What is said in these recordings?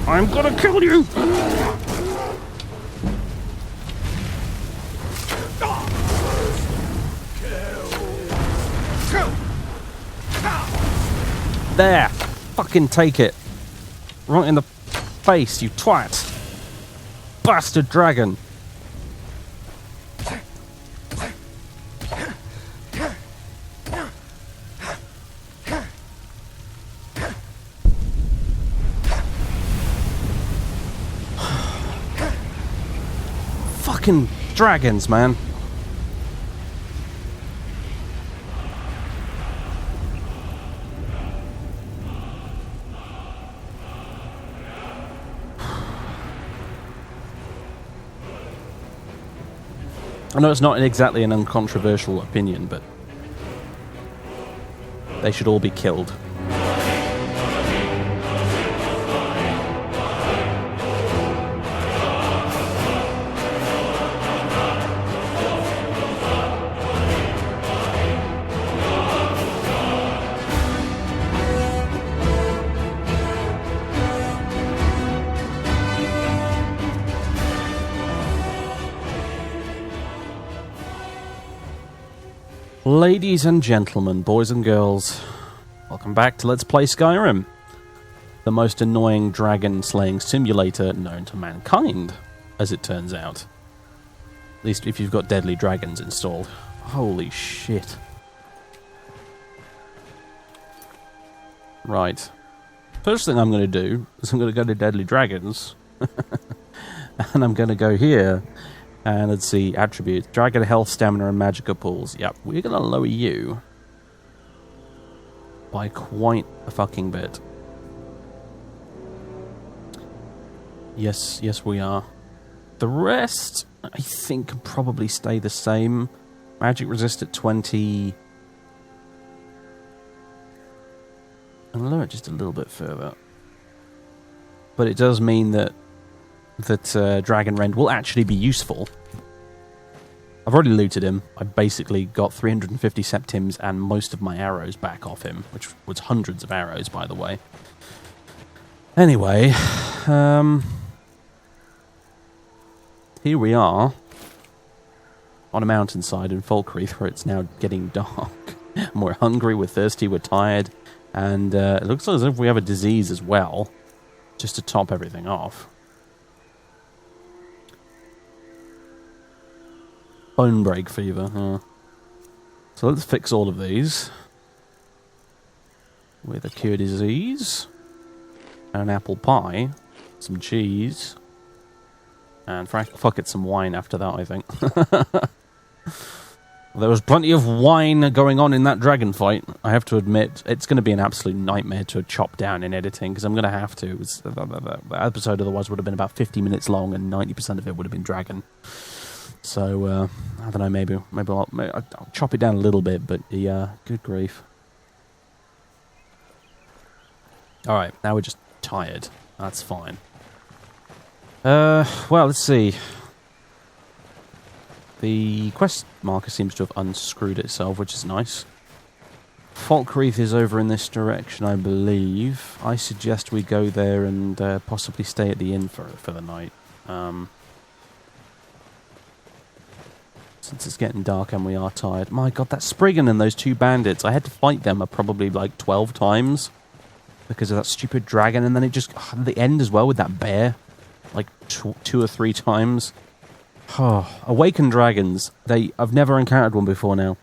I'm gonna kill you! There! Fucking take it! Right in the face, you twat! Bastard dragon! Fucking dragons, man! I know it's not exactly an uncontroversial opinion, but they should all be killed. Ladies and gentlemen, boys and girls, welcome back to Let's Play Skyrim, the most annoying dragon-slaying simulator known to mankind, as it turns out. At least if you've got deadly dragons installed. Holy shit. Right. First thing I'm going to do is I'm going to go to Deadly Dragons, and I'm going to go here. And let's see, attributes. Dragon health, stamina, and magicka pools. Yep, we're going to lower you by quite a fucking bit. Yes, we are. The rest, I think, can probably stay the same. Magic resist at 20. And lower it just a little bit further. But it does mean that Dragon Rend will actually be useful. I've already looted him. I basically got 350 septims and most of my arrows back off him, which was hundreds of arrows, by the way. Anyway, here we are on a mountainside in Falkreath where it's now getting dark. And we're hungry, we're thirsty, we're tired, and it looks as if we have a disease as well, just to top everything off. Bone break fever, yeah. So let's fix all of these with a cure disease, and an apple pie, some cheese, and fuck it, some wine after that, I think. There was plenty of wine going on in that dragon fight. I have to admit, it's going to be an absolute nightmare to chop down in editing, because I'm going to have to. The episode otherwise would have been about 50 minutes long, and 90% of it would have been dragon. So, I don't know, maybe I'll chop it down a little bit, but yeah, good grief. Alright, now we're just tired. That's fine. Well, let's see. The quest marker seems to have unscrewed itself, which is nice. Falkreath is over in this direction, I believe. I suggest we go there and possibly stay at the inn for the night. Since it's getting dark and we are tired. My god, that Spriggan and those two bandits, I had to fight them probably like 12 times because of that stupid dragon, and then it just, at the end as well with that bear, like 2 or 3 times. Awakened dragons, I've never encountered one before now,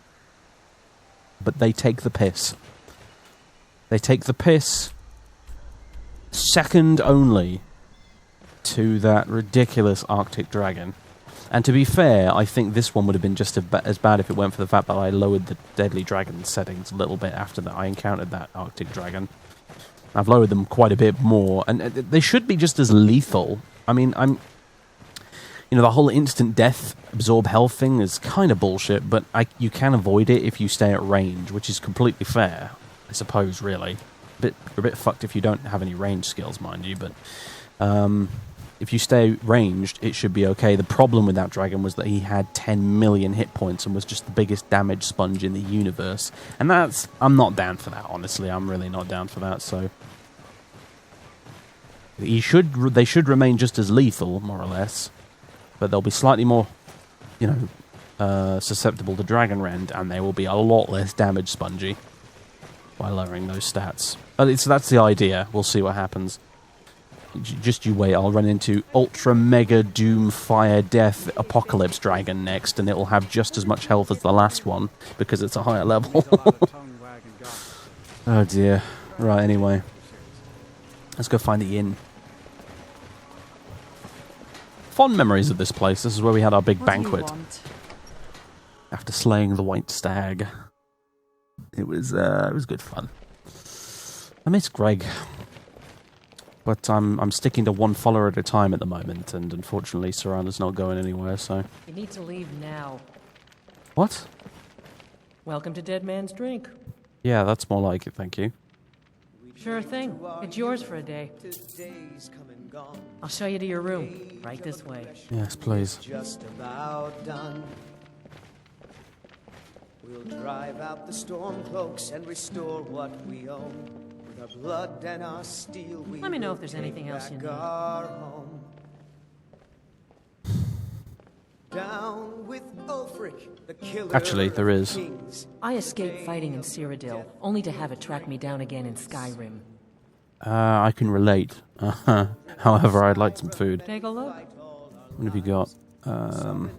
but they take the piss. They take the piss second only to that ridiculous Arctic dragon. And to be fair, I think this one would have been just as bad if it weren't for the fact that I lowered the Deadly Dragon settings a little bit after that I encountered that Arctic dragon. I've lowered them quite a bit more, and they should be just as lethal. I mean, the whole instant death, absorb health thing is kind of bullshit, but you can avoid it if you stay at range, which is completely fair, I suppose, really. You're a bit fucked if you don't have any range skills, mind you, but if you stay ranged, it should be okay. The problem with that dragon was that he had 10 million hit points and was just the biggest damage sponge in the universe. And I'm not down for that, honestly. I'm really not down for that, so They should remain just as lethal, more or less, but they'll be slightly more, susceptible to Dragon Rend, and they will be a lot less damage spongy by lowering those stats. But that's the idea. We'll see what happens. Just you wait. I'll run into Ultra Mega Doom Fire Death Apocalypse Dragon next, and it'll have just as much health as the last one because it's a higher level. Oh dear. Right. Anyway, let's go find the inn. Fond memories of this place. This is where we had our big banquet after slaying the white stag. It was good fun. I miss Greg, but I'm sticking to one follower at a time at the moment, and unfortunately, Serana's not going anywhere. So you need to leave now. What? Welcome to Dead Man's Drink. Yeah, that's more like it. Thank you. Sure thing. It's yours for a day. I'll show you to your room. Right this way. Yes, please. Just about done. We'll drive out the storm cloaks and restore what we own. With our blood and our steel, we let me know if there's anything else you need. Our home. Down with Ulfric, the killer. Actually, there is. I escaped fighting in Cyrodiil, only to have it track me down again in Skyrim. I can relate. However, I'd like some food. Take a look. What have you got? I'll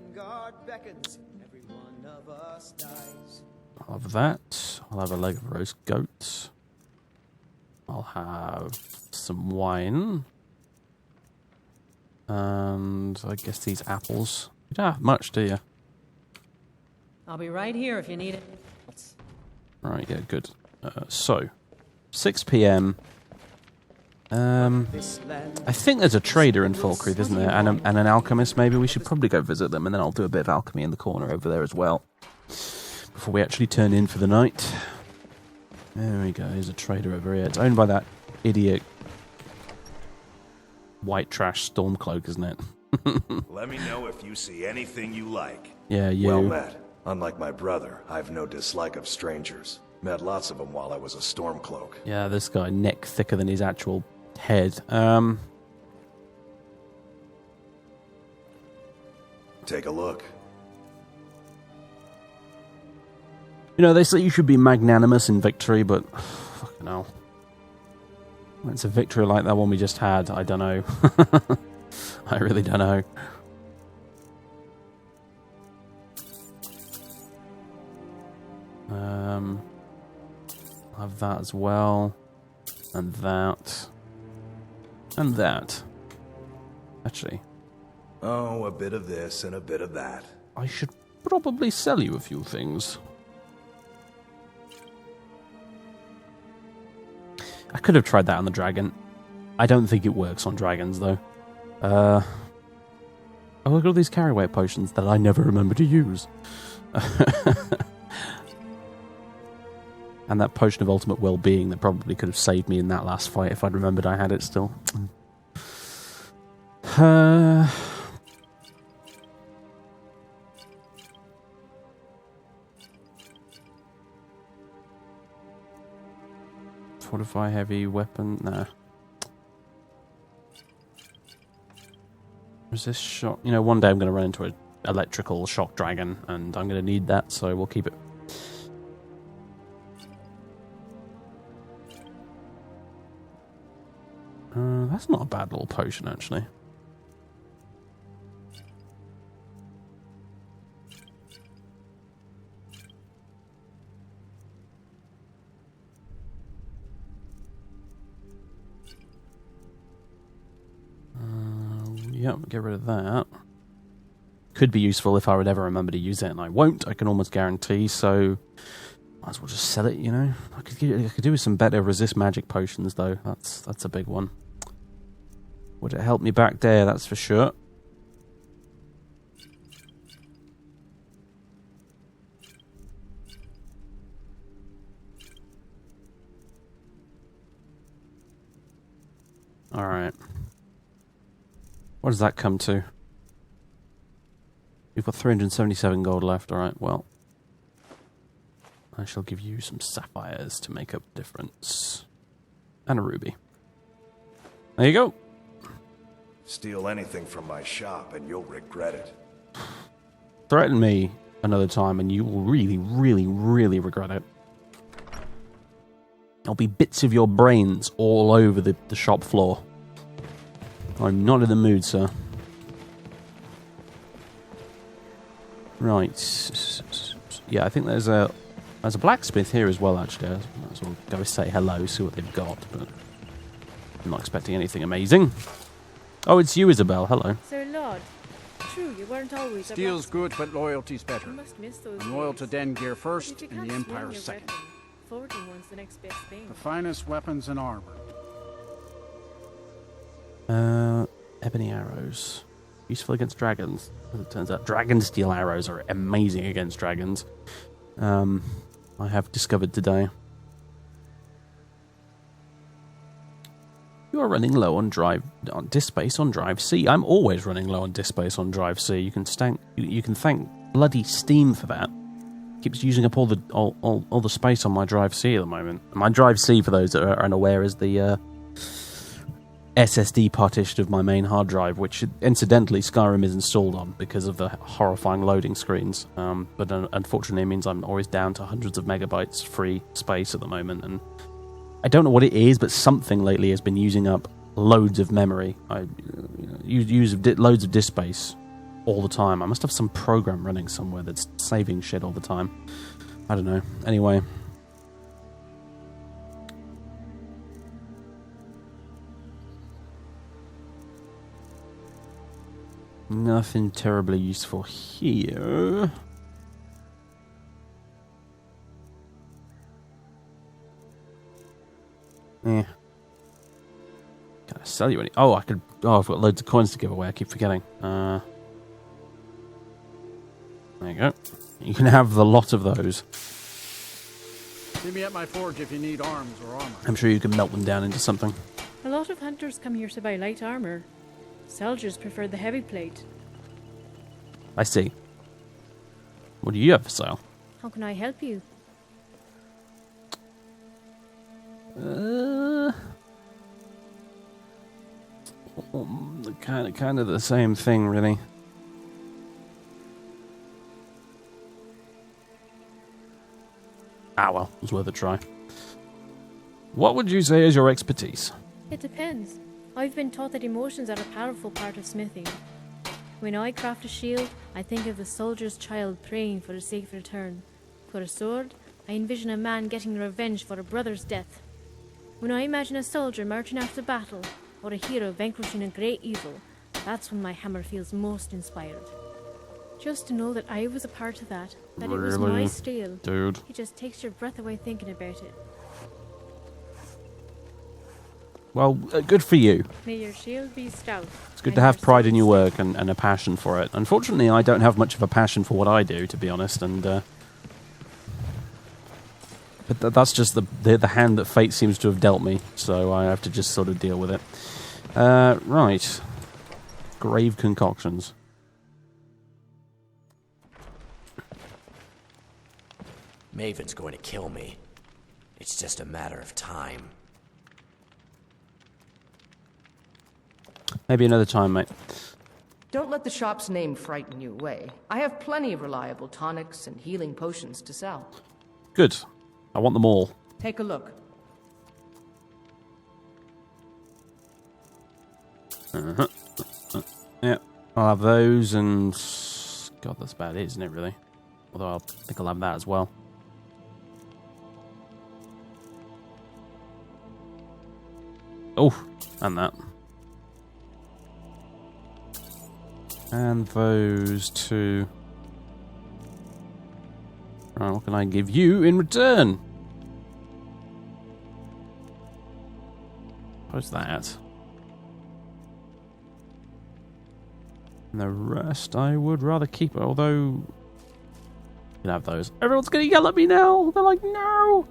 have that. I'll have a leg of roast goat. I'll have some wine. And I guess these apples. You don't have much, do you? I'll be right here if you need it. Right, yeah, good. So, 6 p.m. I think there's a trader in Falkreath, isn't there? And an alchemist, maybe. We should probably go visit them, and then I'll do a bit of alchemy in the corner over there as well. Before we actually turn in for the night. There we go, there's a trader over here. It's owned by that idiot white trash Stormcloak, isn't it? Let me know if you see anything you like. Yeah, you. Well met. Unlike my brother, I've no dislike of strangers. Met lots of them while I was a Stormcloak. Yeah, this guy, neck thicker than his actual head. Take a look. You know, they say you should be magnanimous in victory, but fucking hell. When it's a victory like that one we just had, I don't know. I really don't know. I'll have that as well. And that. And that. Actually. Oh, a bit of this and a bit of that. I should probably sell you a few things. I could have tried that on the dragon. I don't think it works on dragons, though. Oh, look at all these carry weight potions that I never remember to use. And that potion of ultimate well-being that probably could have saved me in that last fight if I'd remembered I had it still. 45 heavy weapon. Nah. Resist shock. You know, one day I'm going to run into an electrical shock dragon, and I'm going to need that, so we'll keep it. That's not a bad little potion, actually. Yep, get rid of that. Could be useful if I would ever remember to use it, and I won't, I can almost guarantee, so might as well just sell it, you know. I could do with some better resist magic potions, though. That's a big one. Would it help me back there? That's for sure. Alright. What does that come to? We've got 377 gold left. Alright, well. I shall give you some sapphires to make up the difference. And a ruby. There you go. Steal anything from my shop and you'll regret it. Threaten me another time and you will really, really, really regret it. There'll be bits of your brains all over the shop floor. I'm not in the mood, sir. Right. Yeah, I think there's a blacksmith here as well, actually. I might as well go say hello, see what they've got, but I'm not expecting anything amazing. Oh, it's you, Isabel. Hello. Sir Lord, true, you weren't always Steel's good, but loyalty's better. You must miss those I'm loyal days. to Dengear But first if you and can't the swing Empire your second. weapon, forging one's the next best thing. The finest weapons and armor. Ebony arrows. Useful against dragons. As it turns out, dragon steel arrows are amazing against dragons. I have discovered today. You are running low on disk space on drive C. I'm always running low on disk space on drive C. You can thank bloody Steam for that. Keeps using up all the space on my drive C at the moment. My drive C, for those that are unaware, is the SSD partition of my main hard drive, which incidentally Skyrim is installed on because of the horrifying loading screens. But unfortunately it means I'm always down to hundreds of megabytes free space at the moment, and I don't know what it is, but something lately has been using up loads of memory. I use loads of disk space all the time. I must have some program running somewhere that's saving shit all the time. I don't know. Anyway. Nothing terribly useful here. Can I sell you any? Oh, I could. Oh, I've got loads of coins to give away. I keep forgetting. There you go. You can have the lot of those. See me at my forge if you need arms or armor. I'm sure you can melt them down into something. A lot of hunters come here to buy light armor. Soldiers prefer the heavy plate. I see. What do you have for sale? How can I help you? Kind of the same thing, really. Ah, well, it was worth a try. What would you say is your expertise? It depends. I've been taught that emotions are a powerful part of smithing. When I craft a shield, I think of the soldier's child praying for a safe return. For a sword, I envision a man getting revenge for a brother's death. When I imagine a soldier marching after battle, or a hero vanquishing a great evil, that's when my hammer feels most inspired. Just to know that I was a part of that, that it was my steel, dude. it just takes your breath away thinking about it. Well, good for you. May your shield be stout. It's good to have pride in your work and a passion for it. Unfortunately, I don't have much of a passion for what I do, to be honest, and but that's just the hand that fate seems to have dealt me, so I have to just sort of deal with it. Right. Grave concoctions. Maven's going to kill me. It's just a matter of time. Maybe another time, mate. Don't let the shop's name frighten you away. I have plenty of reliable tonics and healing potions to sell. Good. I want them all. Take a look. Yeah, I'll have those, and God, that's about it, isn't it? Really? Although I think I'll have that as well. Oh, and that. And those two. Right, what can I give you in return? What's that? And the rest I would rather keep, although you can have those. Everyone's gonna yell at me now. They're like, no!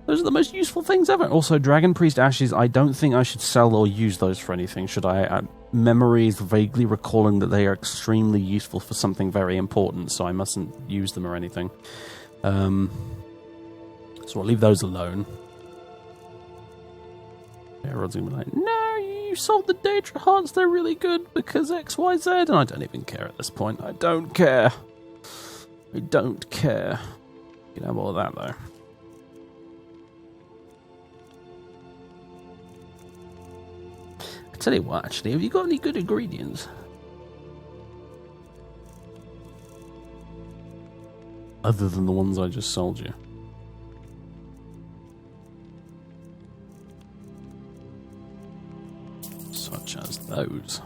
Those are the most useful things ever. Also, Dragon Priest Ashes, I don't think I should sell or use those for anything, should I? Memory is vaguely recalling that they are extremely useful for something very important, so I mustn't use them or anything. So I'll leave those alone. Everyone's gonna be like, no, you you sold the Daedra hearts, they're really good because XYZ, and I don't even care at this point. I don't care. I don't care. You can have all of that, though. I tell you what, actually, have you got any good ingredients? Other than the ones I just sold you. Such as those.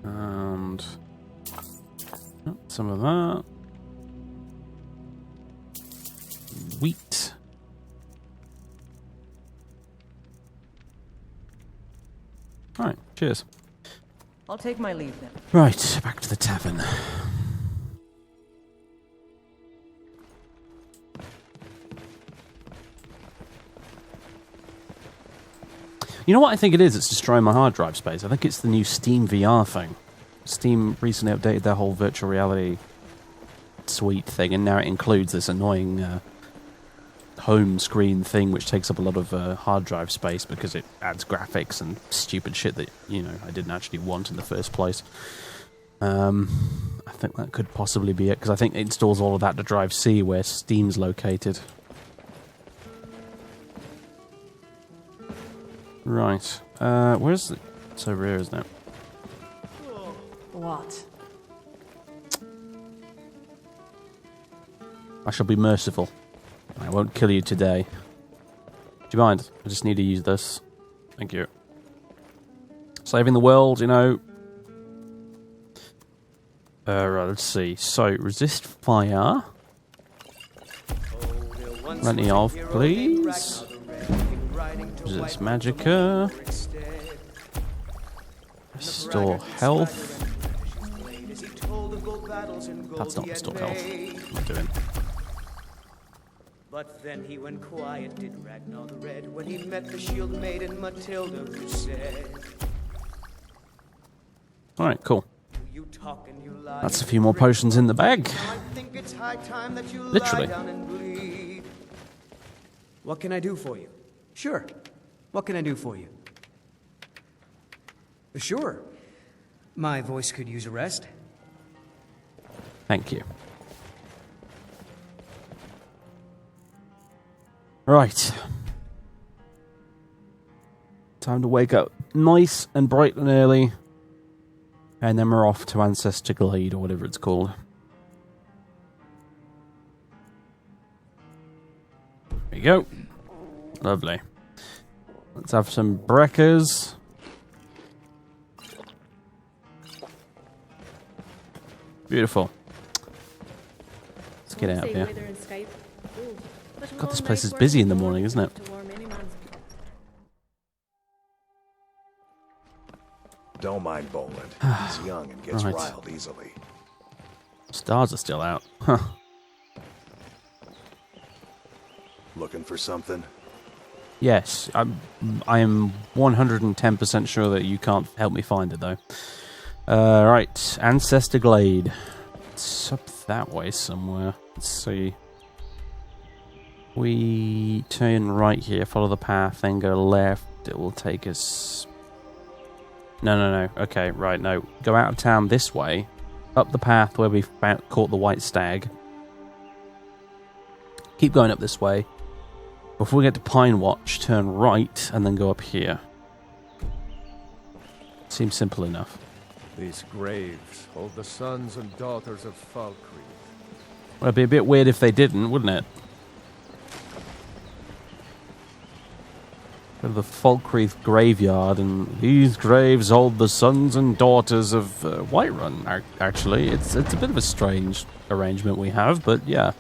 And some of that. Wheat. Right, cheers. I'll take my leave then. Right, back to the tavern. You know what I think it is? It's destroying my hard drive space. I think it's the new Steam VR thing. Steam recently updated their whole virtual reality suite thing, and now it includes this annoying home screen thing which takes up a lot of hard drive space because it adds graphics and stupid shit that, you know, I didn't actually want in the first place. I think that could possibly be it, because I think it installs all of that to drive C where Steam's located. Right. Where's it? It's over here, isn't it? What? I shall be merciful. I won't kill you today. Do you mind? I just need to use this. Thank you. Saving the world, you know. Right, let's see. So, resist fire. Plenty of, please. Resist magicka. Restore health. That's not restore health. I'm not doing. But then he went quiet, did Ragnar the Red, when he met the shield maiden Matilda, who said, Alright, cool. you talk and you lie. That's a few more potions in the bag. I think it's high time that you Literally. lie down and bleed. What can I do for you? Sure. What can I do for you? Sure. My voice could use a rest. Thank you. Right. Time to wake up nice and bright and early. And then we're off to Ancestor Glade, or whatever it's called. There you go. Lovely. Let's have some brekkers. Beautiful. Let's get out of here. God, this place is busy in the morning, isn't it? Don't mind Boland. He's young and gets Right. riled easily. Stars are still out. Huh. Looking for something? Yes, I am 110% sure that you can't help me find it, though. Right, Ancestor Glade. It's up that way somewhere. Let's see. We turn right here, follow the path, then go left. It will take us... No. Okay, right, no. Go out of town this way, up the path where we caught the white stag. Keep going up this way. Before we get to Pine Watch, turn right, and then go up here. Seems simple enough. These graves hold the sons and daughters of Falkreath. Well, it'd be a bit weird if they didn't, wouldn't it? Go to the Falkreath graveyard, and these graves hold the sons and daughters of Whiterun, actually. It's a bit of a strange arrangement we have, but yeah.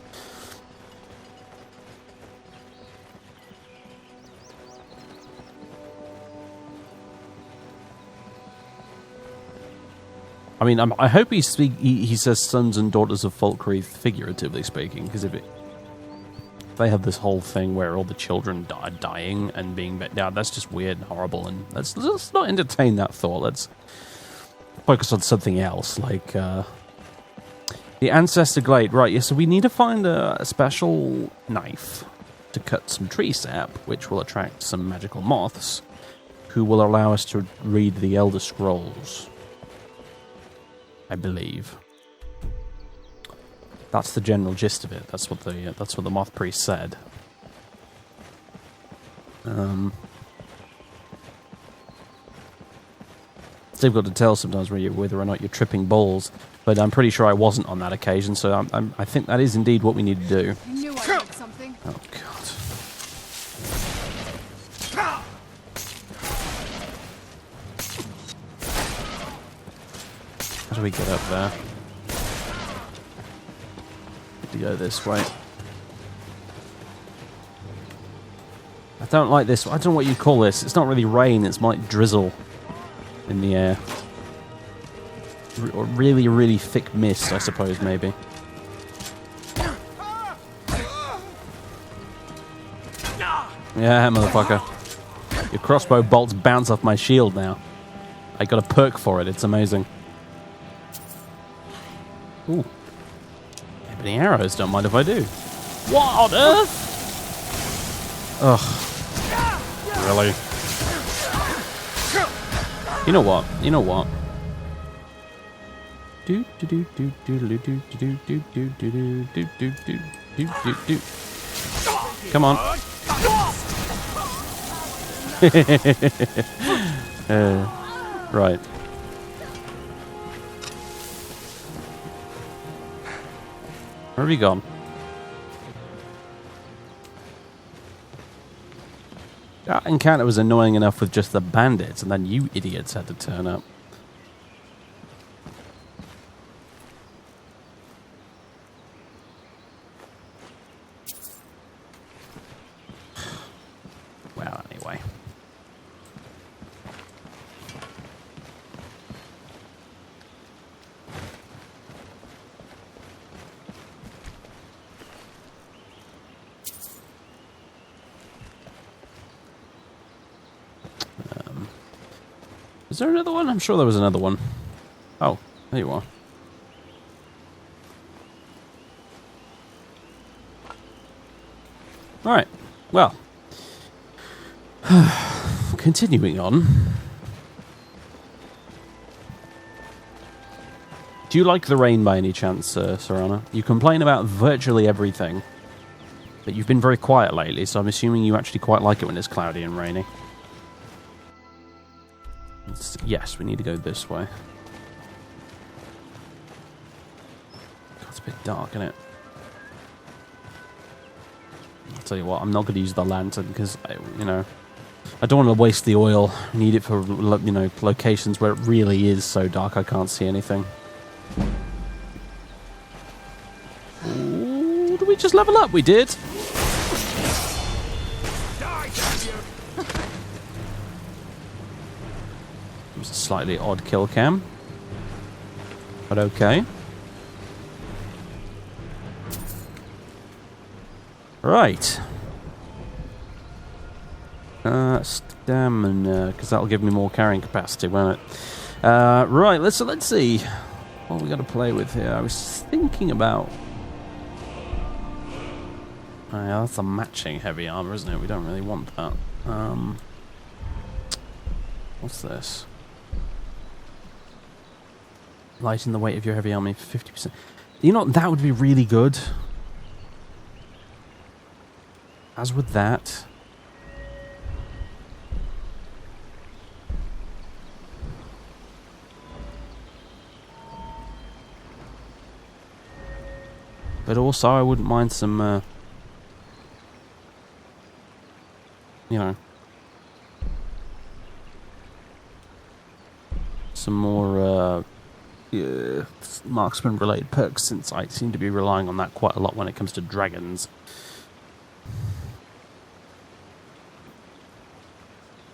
I mean, I hope he says sons and daughters of Falkreath, figuratively speaking, because if They have this whole thing where all the children are dying and being bet down. That's just weird and horrible, and let's not entertain that thought. Let's focus on something else, like the Ancestor Glade. Right, yeah, so we need to find a special knife to cut some tree sap, which will attract some magical moths, who will allow us to read the Elder Scrolls, I believe. That's the general gist of it. That's what the moth priest said. It's difficult to tell sometimes whether or not you're tripping balls, but I'm pretty sure I wasn't on that occasion. So I think that is indeed what we need to do. I knew I did something. Oh god. How do we get up there? To go this way. I don't like this. I don't know what you call this. It's not really rain. It's like drizzle in the air. Or really, really thick mist, I suppose, maybe. Yeah, motherfucker. Your crossbow bolts bounce off my shield now. I got a perk for it. It's amazing. Ooh. Any arrows, don't mind if I do. What on earth? Ugh. Really? You know what? You know what? Do do do do do do do do do do do do do do do do. Come on. Right. Where have you gone? That encounter was annoying enough with just the bandits, and then you idiots had to turn up. Well, anyway. Is there another one? I'm sure there was another one. Oh, there you are. Alright, well. Continuing on. Do you like the rain by any chance, Serana? You complain about virtually everything, but you've been very quiet lately, so I'm assuming you actually quite like it when it's cloudy and rainy. Yes, we need to go this way. God, it's a bit dark, isn't it? I'll tell you what, I'm not going to use the lantern because, you know, I don't want to waste the oil. I need it for, you know, locations where it really is so dark I can't see anything. Ooh, did we just level up? We did. It was a slightly odd kill cam, but okay. Right. Stamina, because that'll give me more carrying capacity, won't it? Right, let's see what we got to play with here. I was thinking about. Oh, yeah, that's a matching heavy armor, isn't it? We don't really want that. What's this? Lighten the weight of your heavy army for 50%. You know, that would be really good. As with that. But also, I wouldn't mind some, you know, some more marksman-related perks, since I seem to be relying on that quite a lot when it comes to dragons.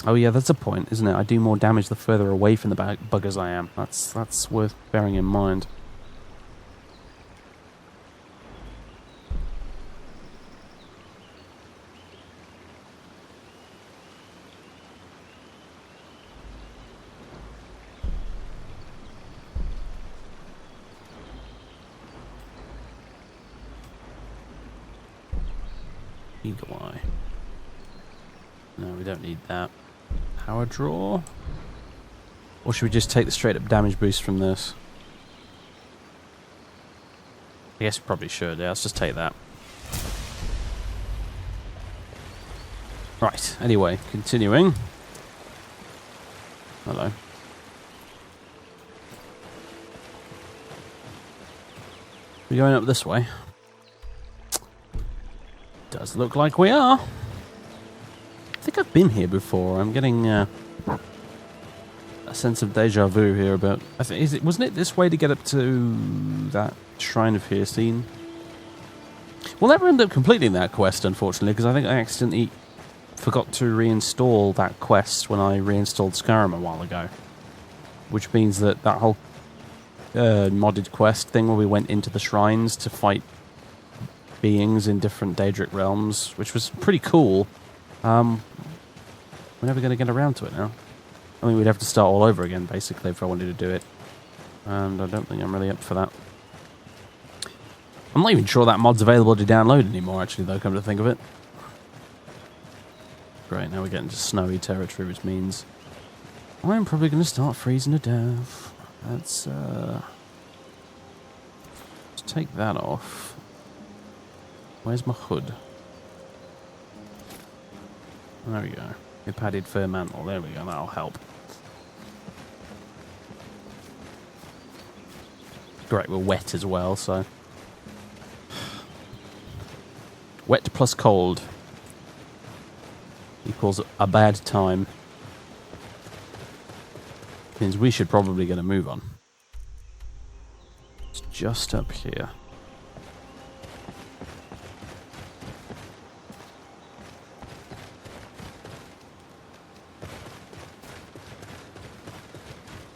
Oh yeah, that's a point, isn't it? I do more damage the further away from the buggers I am. That's worth bearing in mind. Eagle Eye. No, we don't need that. Power draw? Or should we just take the straight up damage boost from this? I guess we probably should. Yeah, let's just take that. Right, anyway, continuing. Hello. We're going up this way. Does look like we are. I think I've been here before. I'm getting a sense of deja vu here about. I think wasn't it this way to get up to that Shrine of Hircine? We'll never end up completing that quest, unfortunately, because I think I accidentally forgot to reinstall that quest when I reinstalled Skyrim a while ago. Which means that whole modded quest thing where we went into the shrines to fight beings in different Daedric realms, which was pretty cool. We're never going to get around to it now. I mean, we'd have to start all over again, basically, if I wanted to do it. And I don't think I'm really up for that. I'm not even sure that mod's available to download anymore, actually, though, come to think of it. Great, now we're getting to snowy territory, which means I'm probably going to start freezing to death. Let's take that off. Where's my hood? There we go. A padded fur mantle. There we go. That'll help. Great, we're wet as well, so... Wet plus cold equals a bad time. Means we should probably get a move on. It's just up here.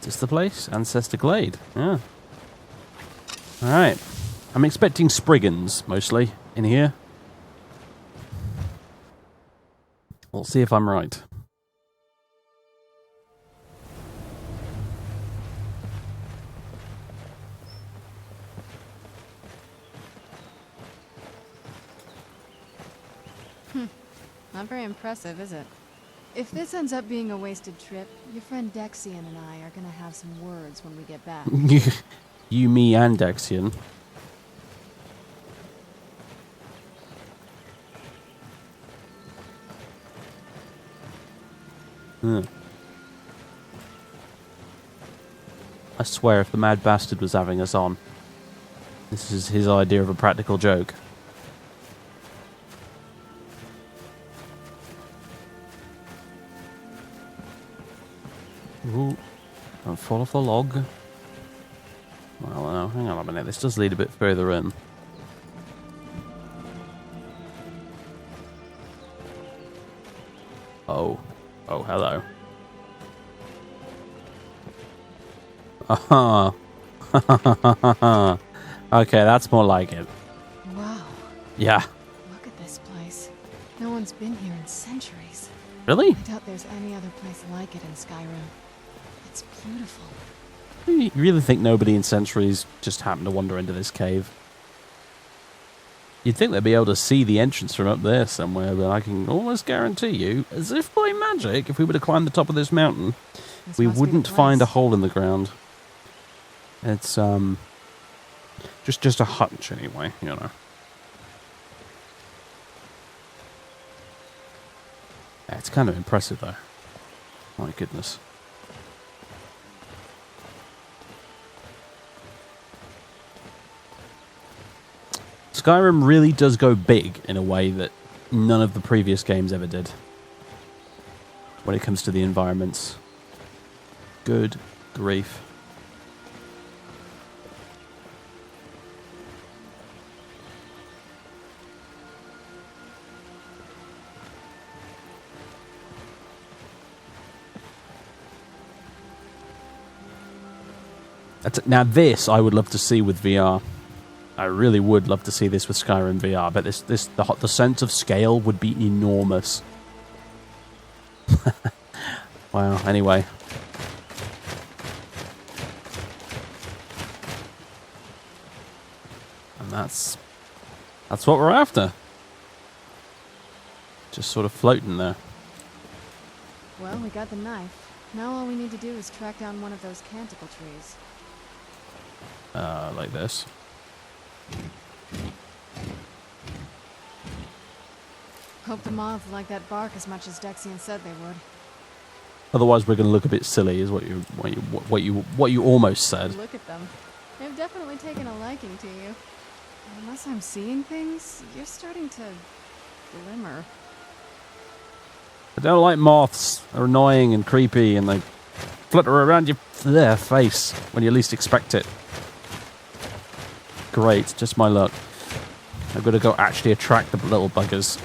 Is this the place? Ancestor Glade. Yeah. Alright. I'm expecting Spriggans, mostly, in here. We'll see if I'm right. Not very impressive, is it? If this ends up being a wasted trip, your friend Dexian and I are gonna have some words when we get back. You, me, and Dexian. I swear, if the mad bastard was having us on, this is his idea of a practical joke. Ooh, don't fall off the log. Well, no, hang on a minute. This does lead a bit further in. Oh. Oh, hello. Aha. Okay, that's more like it. Wow. Yeah. Look at this place. No one's been here in centuries. Really? I doubt there's any other place like it in Skyrim. It's beautiful. You really think nobody in centuries just happened to wander into this cave? You'd think they'd be able to see the entrance from up there somewhere, but I can almost guarantee you, as if by magic, if we were to climb the top of this mountain, we wouldn't find a hole in the ground. It's, just a hunch anyway, you know. Yeah, it's kind of impressive, though. My goodness. Skyrim really does go big in a way that none of the previous games ever did. When it comes to the environments. Good grief. Now this I would love to see with VR. I really would love to see this with Skyrim VR, but the sense of scale would be enormous. Wow, anyway. And that's what we're after. Just sort of floating there. Well, we got the knife. Now all we need to do is track down one of those canticle trees. Like this. Hope the moths like that bark as much as Dexian said they would. Otherwise, we're going to look a bit silly, is what you almost said. Look at them. They've definitely taken a liking to you. Unless I'm seeing things, you're starting to glimmer. I don't like moths. They're annoying and creepy, and they flutter around your face when you least expect it. Great, just my luck. I've got to go actually attract the little buggers.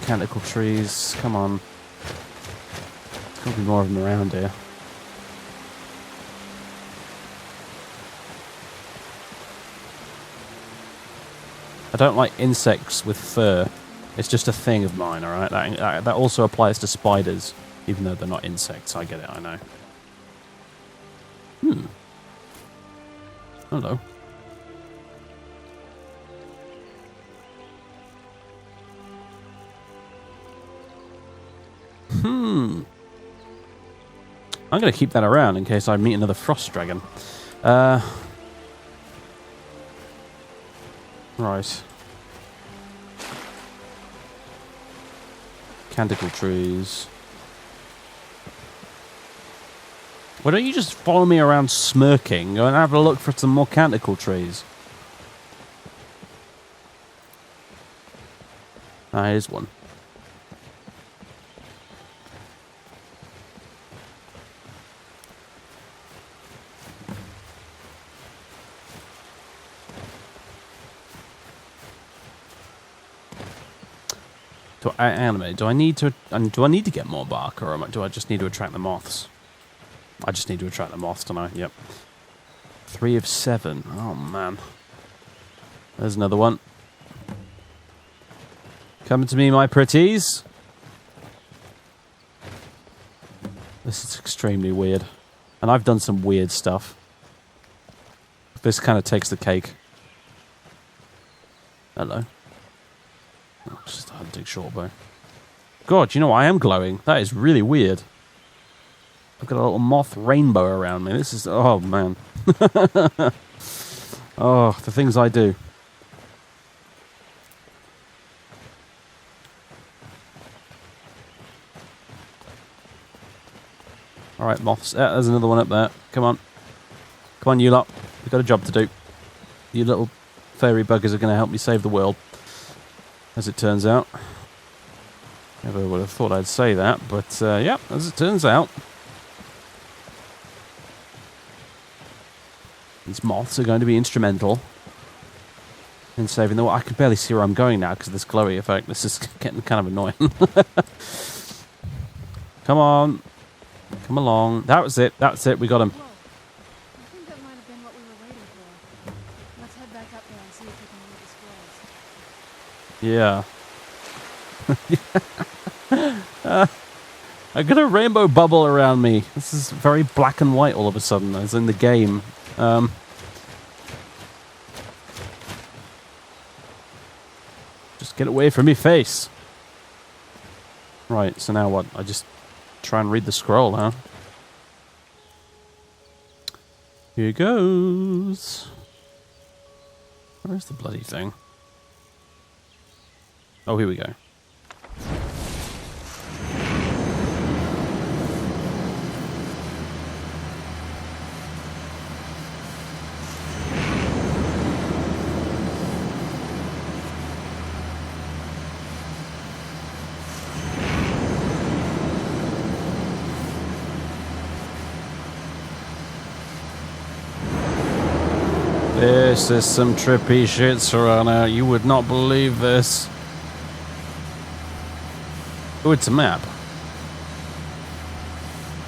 Canticle trees, come on. There's got to be more of them around here. I don't like insects with fur. It's just a thing of mine, alright? That also applies to spiders, even though they're not insects. I get it, I know. Hello. I'm going to keep that around in case I meet another frost dragon. Right. Canticle trees. Why don't you just follow me around smirking and have a look for some more canticle trees? Ah, here's one. Do I need to get more bark, or do I just need to attract the moths? I just need to attract the moths tonight. Yep. 3 of 7. Oh man. There's another one. Come to me, my pretties. This is extremely weird, and I've done some weird stuff. This kind of takes the cake. Hello. Oh, just a hunting shortbow. God, you know I am glowing. That is really weird. I've got a little moth rainbow around me. This is... Oh, man. Oh, the things I do. Alright, moths. There's another one up there. Come on. Come on, you lot. We've got a job to do. You little fairy buggers are going to help me save the world. As it turns out. Never would have thought I'd say that, but yeah, as it turns out. These moths are going to be instrumental in saving the world. I can barely see where I'm going now because of this glowy effect. This is getting kind of annoying. Come on. Come along. That was it. That's it. We got him. Whoa. I think that might have been what we were waiting for. Let's head back up there and see if we can read the scrolls. Yeah. I got a rainbow bubble around me. This is very black and white all of a sudden, as in the game. Just get away from me face. Right, so now what? I just try and read the scroll, huh? Here goes. Where's the bloody thing? Oh, here we go. This is some trippy shit, Serrano. You would not believe this. Oh, it's a map.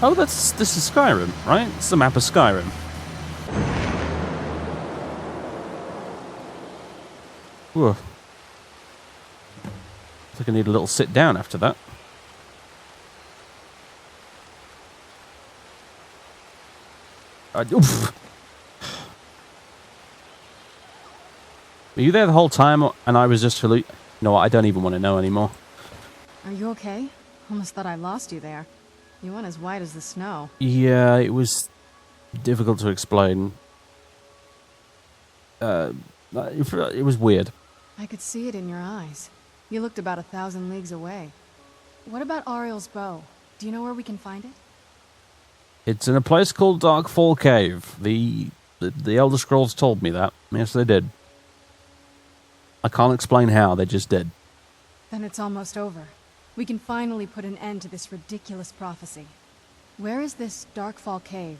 Oh, this is Skyrim, right? It's the map of Skyrim. Whoa. I think I need a little sit down after that. Oof. Were you there the whole time, and I was just... You know what, I don't even want to know anymore. Are you okay? Almost thought I lost you there. You went as white as the snow. Yeah, it was difficult to explain. It was weird. I could see it in your eyes. You looked about 1,000 leagues away. What about Ariel's bow? Do you know where we can find it? It's in a place called Darkfall Cave. The Elder Scrolls told me that. Yes, they did. I can't explain how, they just did. Then it's almost over. We can finally put an end to this ridiculous prophecy. Where is this Darkfall Cave?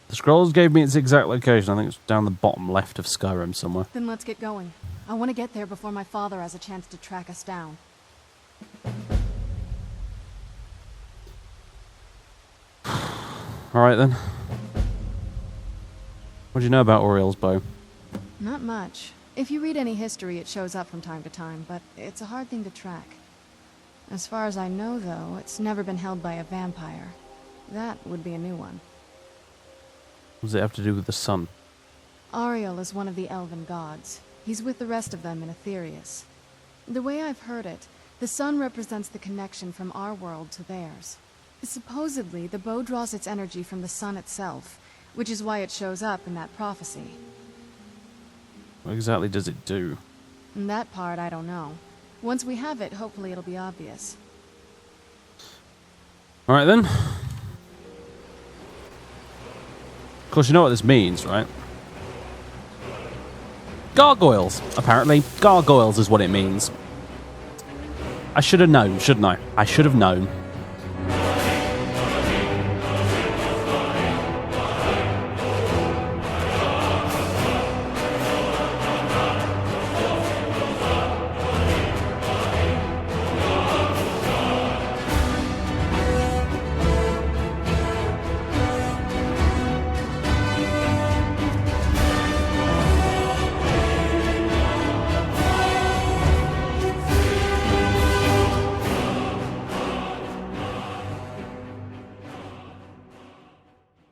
The Scrolls gave me its exact location. I think it's down the bottom left of Skyrim somewhere. Then let's get going. I want to get there before my father has a chance to track us down. Alright then. What do you know about Oriel's bow? Not much. If you read any history, it shows up from time to time, but it's a hard thing to track. As far as I know, though, it's never been held by a vampire. That would be a new one. What does it have to do with the sun? Ariel is one of the elven gods. He's with the rest of them in Aetherius. The way I've heard it, the sun represents the connection from our world to theirs. Supposedly, the bow draws its energy from the sun itself, which is why it shows up in that prophecy. What exactly does it do? And that part, I don't know. Once we have it, hopefully it'll be obvious. Alright then. Of course, you know what this means, right? Gargoyles, apparently. Gargoyles is what it means. I should have known, shouldn't I? I should have known.